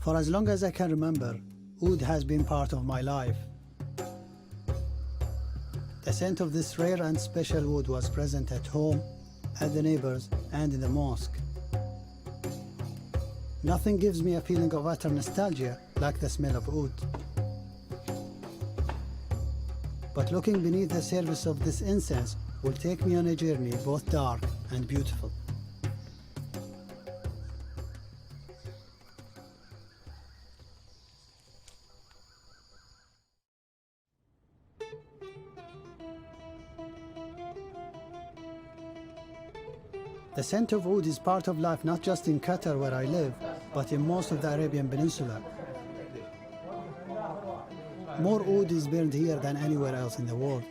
For as long as I can remember, oud has been part of my life. The scent of this rare and special oud was present at home, at the neighbors, and in the mosque. Nothing gives me a feeling of utter nostalgia like the smell of oud. But looking beneath the surface of this incense will take me on a journey both dark and beautiful. The scent of oud is part of life not just in Qatar where I live, but in most of the Arabian Peninsula. More oud is burned here than anywhere else in the world.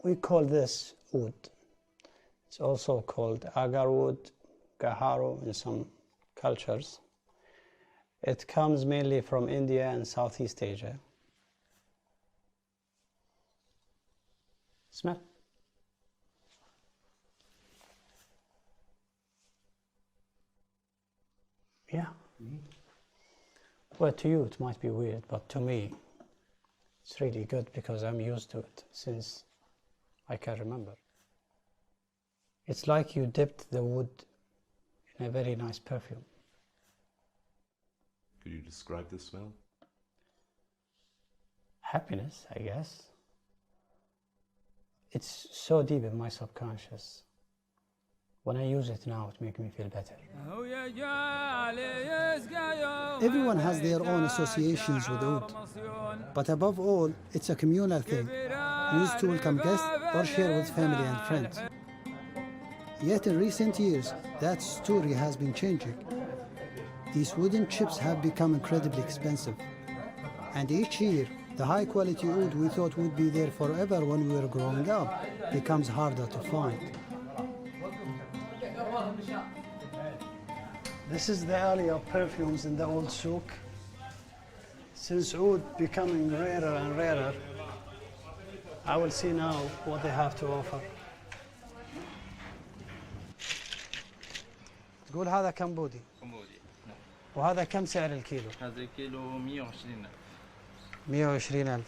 We call this oud. It's also called agar oud, gaharu in some cultures. It comes mainly from India and Southeast Asia. Smell. Yeah. Well, to you it might be weird, but to me it's really good because I'm used to it since I can remember. It's like you dipped the wood in a very nice perfume. Could you describe the smell? Happiness, I guess. It's so deep in my subconscious. When I use it now, it makes me feel better. Everyone has their own associations with oud, but above all, it's a communal thing, used to welcome guests or share with family and friends. Yet in recent years, that story has been changing. These wooden chips have become incredibly expensive, and each year, the high-quality oud we thought would be there forever when we were growing up becomes harder to find. This is the alley of perfumes in the old souk. Since oud becoming rarer and rarer, I will see now what they have to offer. تقول هذا كم بودي؟ وهذا كم سعر الكيلو؟ هذا الكيلو 120,000. 120,000.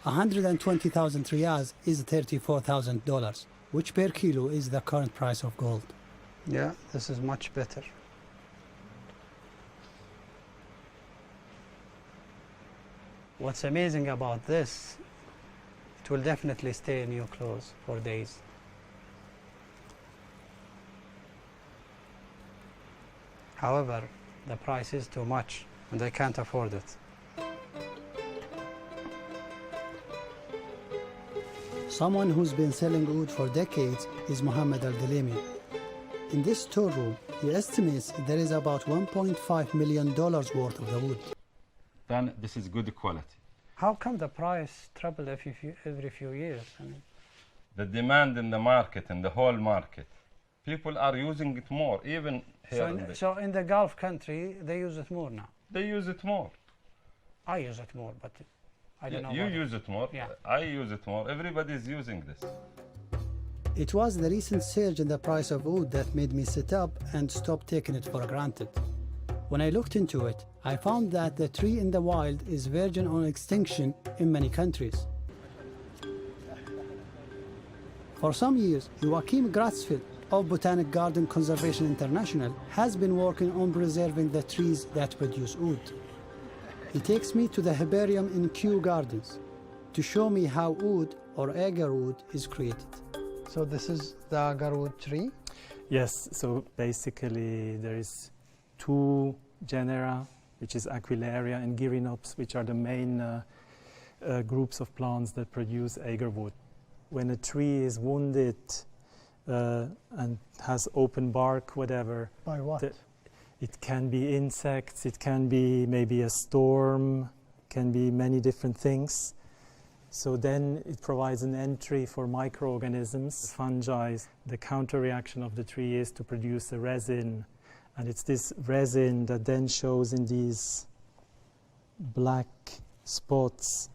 120,000 riyals is $34,000, which per kilo is the current price of gold. Yeah, this is much better. What's amazing about this, it will definitely stay in your clothes for days. However, the price is too much and I can't afford it. Someone who's been selling oud for decades is Mohammed Al-Dalemi. In this storeroom, he estimates there is about $1.5 million worth of the wood. Then this is good quality. How come the price trebled every few years? I mean, The demand in the market, in the whole market, people are using it more, even here. so in the Gulf country, they use it more now. They use it more. I use it more, but I don't know. You use it more. Yeah. I use it more. Everybody is using this. It was the recent surge in the price of oud that made me sit up and stop taking it for granted. When I looked into it, I found that the tree in the wild is verging on extinction in many countries. For some years, Joachim Gratzfeld of Botanic Garden Conservation International has been working on preserving the trees that produce oud. He takes me to the herbarium in Kew Gardens to show me how oud or agar oud is created. So this is the agar oud tree? Yes, so basically there is two genera, which is Aquilaria and Gyronops, which are the main groups of plants that produce agar wood. When a tree is wounded and has open bark, whatever. By what? It can be insects, it can be maybe a storm, can be many different things. So then it provides an entry for microorganisms, fungi. The counter-reaction of the tree is to produce a resin, and it's this resin that then shows in these black spots.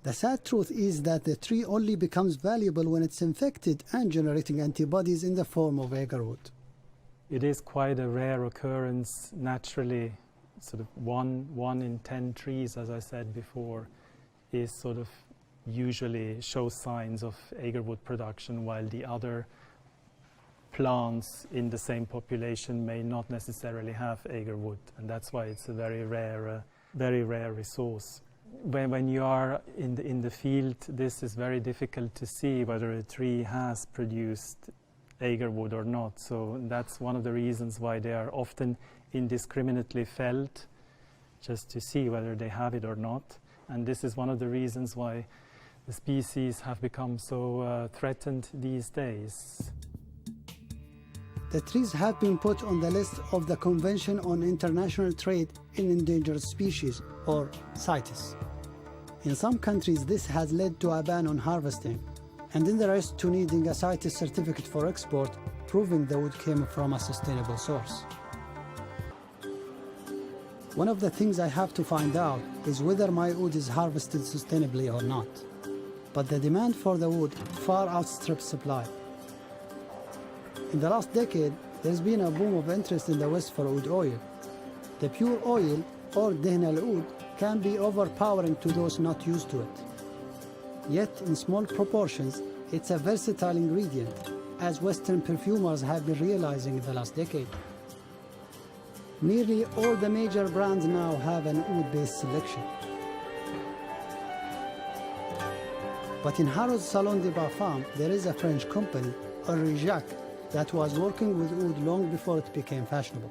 The sad truth is that the tree only becomes valuable when it's infected and generating antibodies in the form of agarwood. It is quite a rare occurrence naturally. Sort of one in 10 trees, as I said before, is sort of usually shows signs of agarwood production, while the other plants in the same population may not necessarily have agarwood, and that's why it's a very rare resource. When you are in the field, this is very difficult to see whether a tree has produced agarwood or not. So that's one of the reasons why they are often indiscriminately felled, just to see whether they have it or not. And this is one of the reasons why the species have become so threatened these days. The trees have been put on the list of the Convention on International Trade in Endangered Species, or CITES. In some countries, this has led to a ban on harvesting, and in the rest to needing a CITES certificate for export, proving the wood came from a sustainable source. One of the things I have to find out is whether my wood is harvested sustainably or not. But the demand for the wood far outstrips supply. In the last decade, there's been a boom of interest in the West for wood oil. The pure oil, or dehn al-oud, can be overpowering to those not used to it. Yet, in small proportions, it's a versatile ingredient, as Western perfumers have been realizing in the last decade. Nearly all the major brands now have an oud-based selection. But in Harrod's Salon de Parfum, there is a French company, Henri Jacques, that was working with oud long before it became fashionable.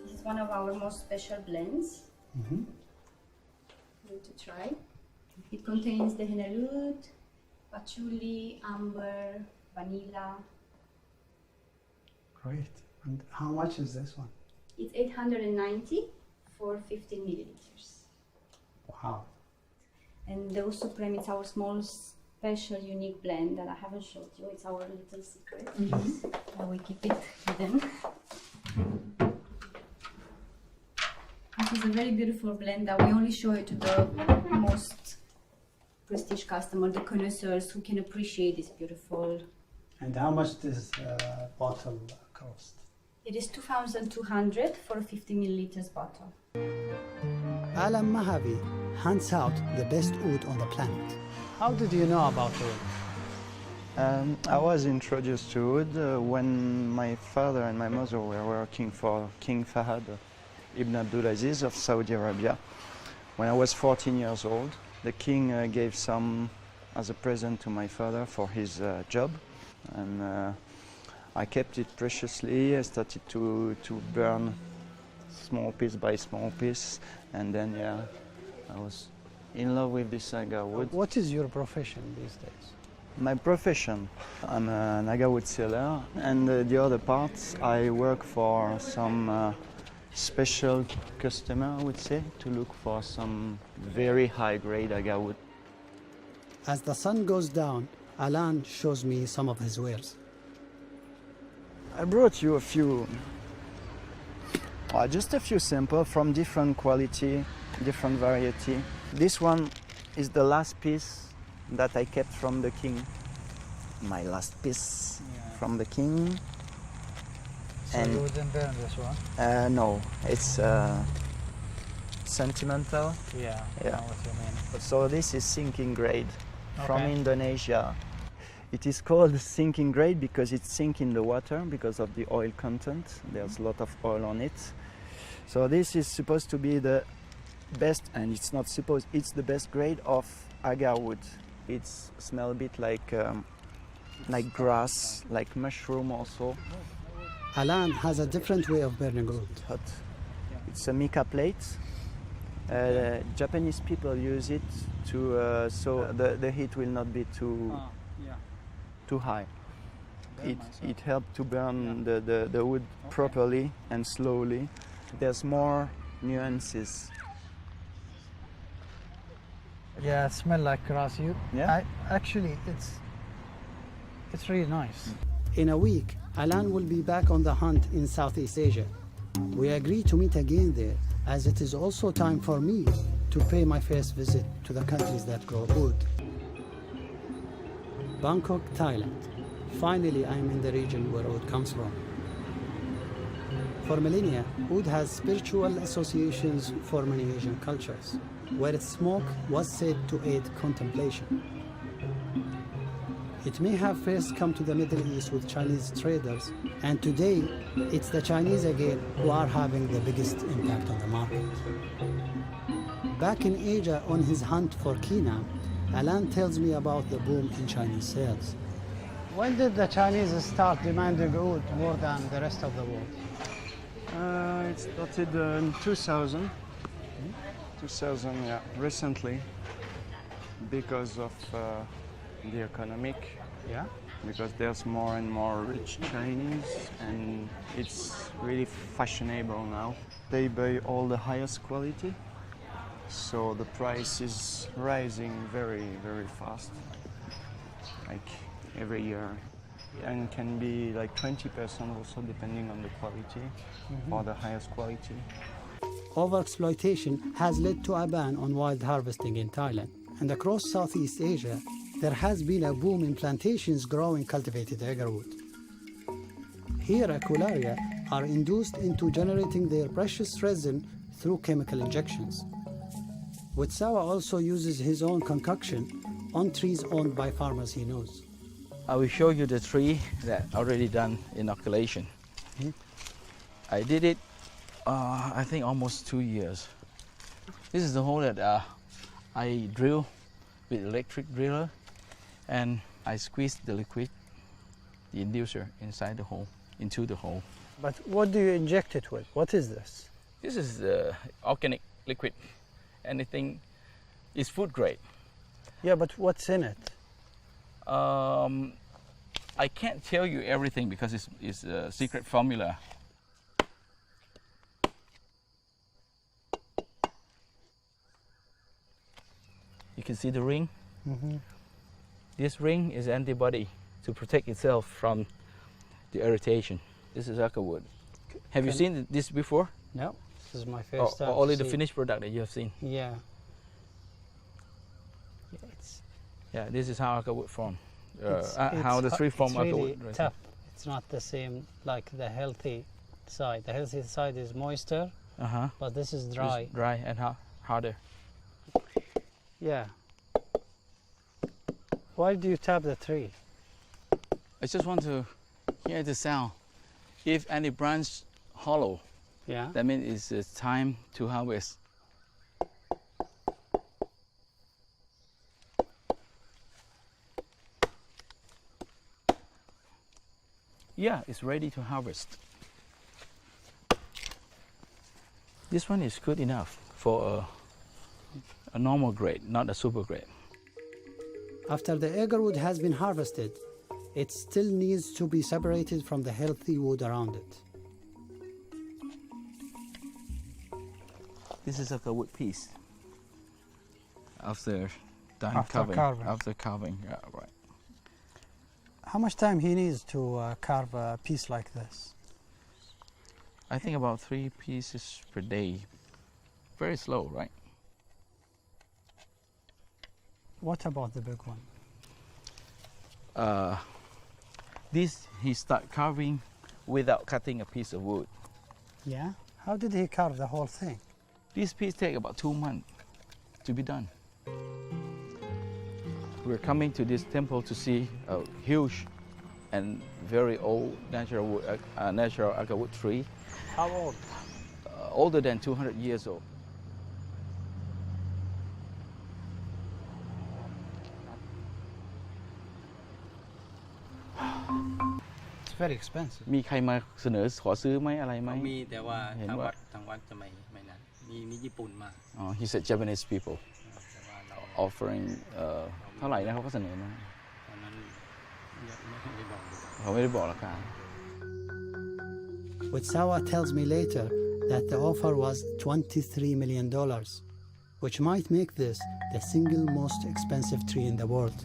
This is one of our most special blends. Going to try. It contains the henna-oud, patchouli, amber, vanilla. Great. And how much is this one? It's 890 for 15 milliliters. Wow. And the Supreme, it's our small, special, unique blend that I haven't showed you. It's our little secret. We keep it hidden. This is a very beautiful blend that we only show it to the most prestige customer, the connoisseurs who can appreciate this beautiful. And how much does bottle cost? It is 2,200 for a 50 milliliters bottle. Alam Mahavi hands out the best oud on the planet. How did you know about oud? I was introduced to oud when my father and my mother were working for King Fahad Ibn Abdulaziz of Saudi Arabia. When I was 14 years old, the king gave some as a present to my father for his job, and I kept it preciously. I started to burn small piece by small piece, and then I was in love with this agarwood. What is your profession these days? My profession, I'm an agarwood seller, and the other parts I work for some special customer, I would say, to look for some very high-grade agarwood. As the sun goes down, Alan shows me some of his wares. I brought you a few, just a few samples from different quality, different variety. This one is the last piece that I kept from the king. My last piece from the king. So and you wouldn't burn this one? No, it's sentimental. Yeah, I know what you mean. So this is sinking grade from Indonesia. It is called sinking grade because it sinks in the water because of the oil content. There's a lot of oil on it. So this is supposed to be the best, and it's not supposed, it's the best grade of agarwood. It smells a bit like grass, like mushroom also. Alan has a different way of burning oud. Hot. It's a mica plate. Japanese people use it to so the heat will not be too high. It helps to burn the wood properly and slowly. There's more nuances. Yeah, it smells like grass. Yeah. Actually, it's really nice. In a week, Alan will be back on the hunt in Southeast Asia. We agree to meet again there, as it is also time for me to pay my first visit to the countries that grow oud. Bangkok, Thailand. Finally, I'm in the region where oud comes from. For millennia, oud has spiritual associations for many Asian cultures, where its smoke was said to aid contemplation. It may have first come to the Middle East with Chinese traders, and today it's the Chinese again who are having the biggest impact on the market. Back in Asia on his hunt for Kina, Alan tells me about the boom in Chinese sales. When did the Chinese start demanding oud more than the rest of the world? It started in 2000. 2000, yeah, recently, because of the economic. Yeah. Because there's more and more rich Chinese, and it's really fashionable now. They buy all the highest quality, so the price is rising very, very fast, like every year, and can be like 20% also depending on the quality or the highest quality. Overexploitation has led to a ban on wild harvesting in Thailand, and across Southeast Asia, there has been a boom in plantations growing cultivated agarwood. Here, acularia are induced into generating their precious resin through chemical injections. Witsawa also uses his own concoction on trees owned by farmers he knows. I will show you the tree that already done inoculation. I did it, I think almost 2 years. This is the hole that I drill with electric driller, and I squeeze the liquid, the inducer, inside the hole, into the hole. But what do you inject it with? What is this? This is organic liquid. Anything is food grade. Yeah, but what's in it? I can't tell you everything because it's a secret formula. You can see the ring. This ring is antibody to protect itself from the irritation. This is agarwood. Have you seen this before? No, this is my first time. Only the finished product that you have seen. Yeah. Yeah, this is how agarwood form. How the tree form really agarwood. Right? tough. It's not the same like the healthy side. The healthy side is moister, but this is dry. It's dry and harder. Yeah. Why do you tap the tree? I just want to hear the sound. If any branch hollow, Yeah. that means it's time to harvest. Yeah, it's ready to harvest. This one is good enough for a normal grade, not a super grade. After the agarwood has been harvested, it still needs to be separated from the healthy wood around it. This is a wood piece. After done After carving. After carving, yeah, right. How much time he needs to carve a piece like this? I think about 3 pieces per day. Very slow, right? What about the big one? This he start carving without cutting a piece of wood. Yeah? How did he carve the whole thing? This piece take about 2 months to be done. We're coming to this temple to see a huge and very old natural agarwood tree. How old? Older than 200 years old. It's very expensive. มีใครมาเสนอขอซื้อไหมอะไรไหม มีแต่ว่า เห็น ทาง ว่า วัดจะไม่นั้นมีญี่ปุ่นมา He said Japanese people แต่ว่าเรา offering เท่าไหร่นะเขาก็เสนอมา ตอนนั้นไม่ได้บอก เขาไม่ได้บอกราคา Witsawa tells me later that the offer was $23 million, which might make this the single most expensive tree in the world.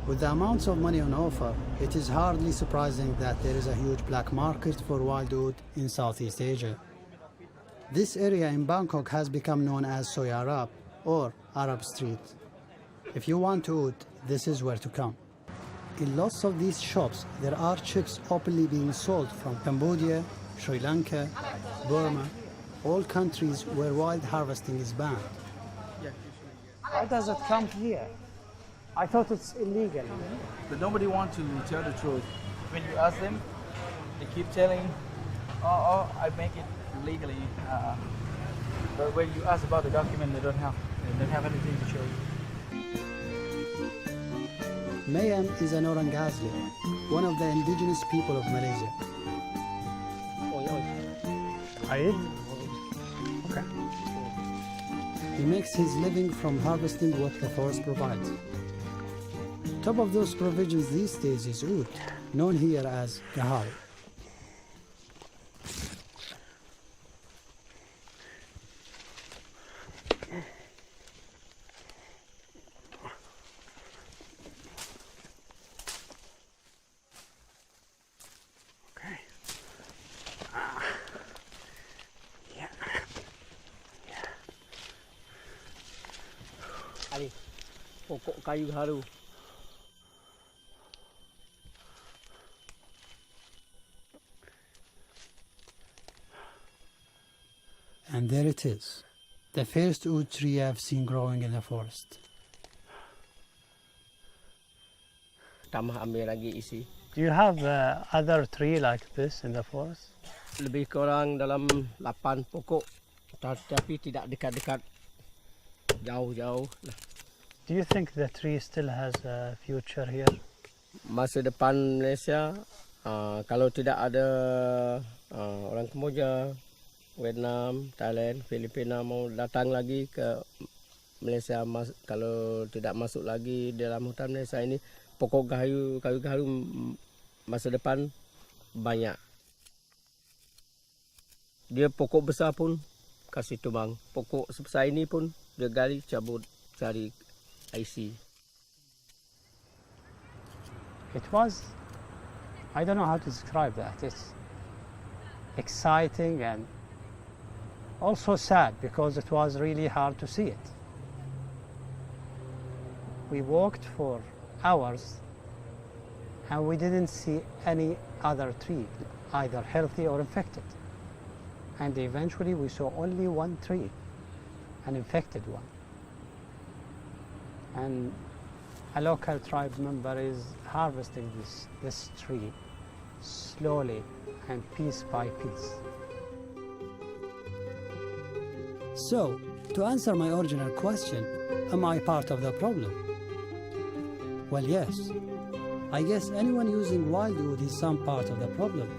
With the amounts of money on offer, it is hardly surprising that there is a huge black market for wild oud in Southeast Asia. This area in Bangkok has become known as Soy Arab or Arab Street. If you want oud, this is where to come. In lots of these shops, there are chips openly being sold from Cambodia, Sri Lanka, Burma, all countries where wild harvesting is banned. How does it come here? I thought it's illegal. But nobody wants to tell the truth. When you ask them, they keep telling, oh, I make it legally. But when you ask about the document, they don't have anything to show you. Mayam is an Orang Asli, one of the indigenous people of Malaysia. Aid? Okay. He makes his living from harvesting what the forest provides. Top of those provisions these days is oud, known here as gahari. Pokok kayu haru. And there it is, the first oud tree I've seen growing in the forest. Tambah ambil lagi isi. Do you have other tree like this in the forest? Lebih kurang dalam 8 pokok, tapi tidak dekat-dekat, jauh-jauh. Do you think the tree still has a future here? Masa depan Malaysia, kalau tidak ada orang Kemboja, Vietnam, Thailand, Filipina mau datang lagi ke Malaysia, kalau tidak masuk lagi dalam hutan Malaysia ini, pokok kayu gaharu masa depan banyak. Dia pokok besar pun kasih tubang, pokok sebesar ini pun dia gali cabut cari IC. It was, I don't know how to describe that. It's exciting and also sad because it was really hard to see it. We walked for hours and we didn't see any other tree, either healthy or infected. And eventually we saw only one tree, an infected one. And a local tribe member is harvesting this tree slowly and piece by piece. So, to answer my original question, am I part of the problem? Well, yes. I guess anyone using wild oud is some part of the problem.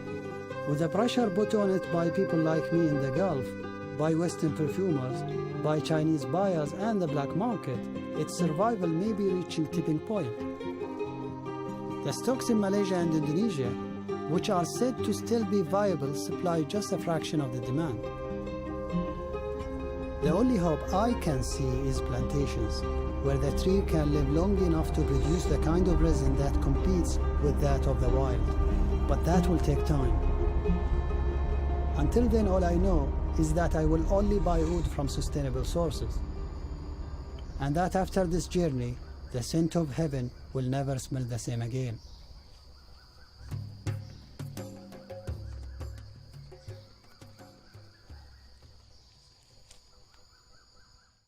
With the pressure put on it by people like me in the Gulf, by Western perfumers, by Chinese buyers and the black market, its survival may be reaching tipping point. The stocks in Malaysia and Indonesia, which are said to still be viable, supply just a fraction of the demand. The only hope I can see is plantations, where the tree can live long enough to produce the kind of resin that competes with that of the wild. But that will take time. Until then, all I know is that I will only buy oud from sustainable sources. And that after this journey, the scent of heaven will never smell the same again.